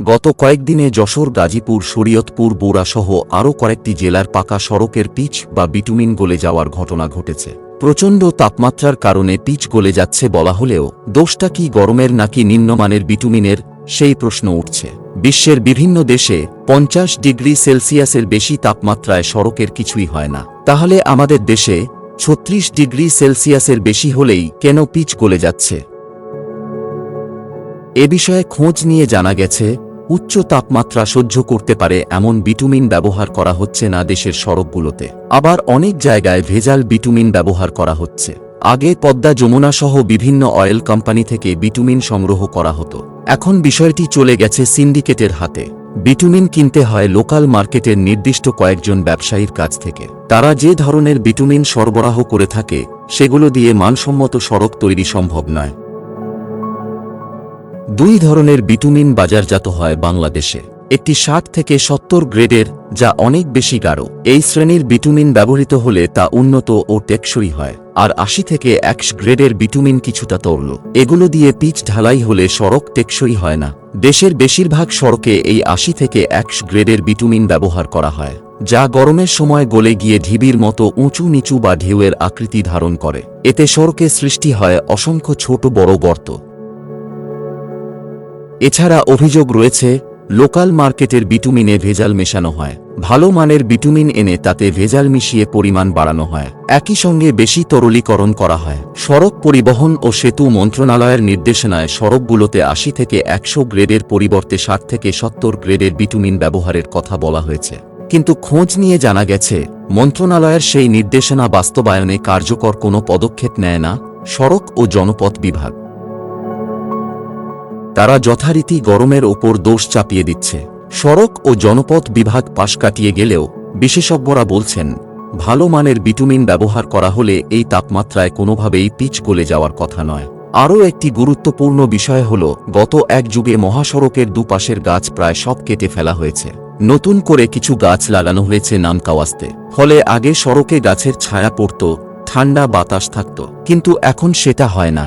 গত কয়েকদিনে যশোর, গাজীপুর, শরীয়তপুর, বগুড়াসহ আরও কয়েকটি জেলার পাকা সড়কের পিচ বা বিটুমিন গলে যাওয়ার ঘটনা ঘটেছে। প্রচণ্ড তাপমাত্রার কারণে পিচ গলে যাচ্ছে বলা হলেও দোষটা কি গরমের নাকি নিম্নমানের বিটুমিনের, সেই প্রশ্ন উঠছে। বিশ্বের বিভিন্ন দেশে 50 ডিগ্রি সেলসিয়াসের বেশি তাপমাত্রায় সড়কের কিছুই হয় না, তাহলে আমাদের দেশে 36 ডিগ্রি সেলসিয়াসের বেশি হলেই কেন পিচ গলে যাচ্ছে? এ বিষয়ে খোঁজ নিয়ে জানা গেছে, উচ্চ তাপমাত্রা সহ্য করতে পারে এমন বিটুমিন ব্যবহার করা হচ্ছে না দেশের সড়কগুলোতে। আবার অনেক জায়গায় ভেজাল বিটুমিন ব্যবহার করা হচ্ছে। আগে পদ্মা, যমুনা সহ বিভিন্ন অয়েল কোম্পানি থেকে বিটুমিন সংগ্রহ করা হতো। এখন বিষয়টি চলে গেছে সিন্ডিকেটের হাতে। বিটুমিন কিনতে হয় লোকাল মার্কেটের নির্দিষ্ট কয়েকজন ব্যবসায়ীর কাছ থেকে। তারা যে ধরনের বিটুমিন সরবরাহ করে থাকে সেগুলো দিয়ে মানসম্মত সড়ক তৈরি সম্ভব নয়। দুই ধরনের বিটুমিন বাজারজাত হয় বাংলাদেশে। একটি 60 থেকে 70 গ্রেডের, যা অনেক বেশি গাঢ়। এই শ্রেণীর বিটুমিন ব্যবহৃত হলে তা উন্নত ও টেকসই হয়। আর 80 থেকে 100 গ্রেডের বিটুমিন কিছুটা তরল। এগুলো দিয়ে পিচ ঢালাই হলে সড়ক টেকসই হয় না। দেশের বেশিরভাগ সড়কে এই 80 থেকে 100 গ্রেডের বিটুমিন ব্যবহার করা হয়, যা গরমের সময় গলে গিয়ে ঢিবির মতো উঁচু নিচু বা ঢেউয়ের আকৃতি ধারণ করে। এতে সড়কে সৃষ্টি হয় অসংখ্য ছোট বড় গর্ত। এছাড়া অভিযোগ রয়েছে, লোকাল মার্কেটের বিটুমিনে ভেজাল মেশানো হয়। ভালো মানের বিটুমিন এনে তাতে ভেজাল মিশিয়ে পরিমাণ বাড়ানো হয়। একই সঙ্গে বেশি তরলীকরণ করা হয়। সড়ক পরিবহন ও সেতু মন্ত্রণালয়ের নির্দেশনায় সড়কগুলোতে 80 থেকে 100 গ্রেডের পরিবর্তে 60 থেকে 70 গ্রেডের বিটুমিন ব্যবহারের কথা বলা হয়েছে। কিন্তু খোঁজ নিয়ে জানা গেছে, মন্ত্রণালয়ের সেই নির্দেশনা বাস্তবায়নে কার্যকর কোনো পদক্ষেপ নেয় না সড়ক ও জনপথ বিভাগ। তারা যথারীতি গরমের ওপর দোষ চাপিয়ে দিচ্ছে। সড়ক ও জনপথ বিভাগ পাশ কাটিয়ে গেলেও বিশেষজ্ঞরা বলছেন, ভালো মানের বিটুমিন ব্যবহার করা হলে এই তাপমাত্রায় কোনোভাবেই পিচ গলে যাওয়ার কথা নয়। আরও একটি গুরুত্বপূর্ণ বিষয় হল, গত এক যুগে মহাসড়কের দুপাশের গাছ প্রায় সব কেটে ফেলা হয়েছে। নতুন করে কিছু গাছ লাগানো হয়েছে নামকাওয়াস্তে। ফলে আগে সড়কে গাছের ছায়া পড়ত, ঠান্ডা বাতাস থাকত, কিন্তু এখন সেটা হয় না।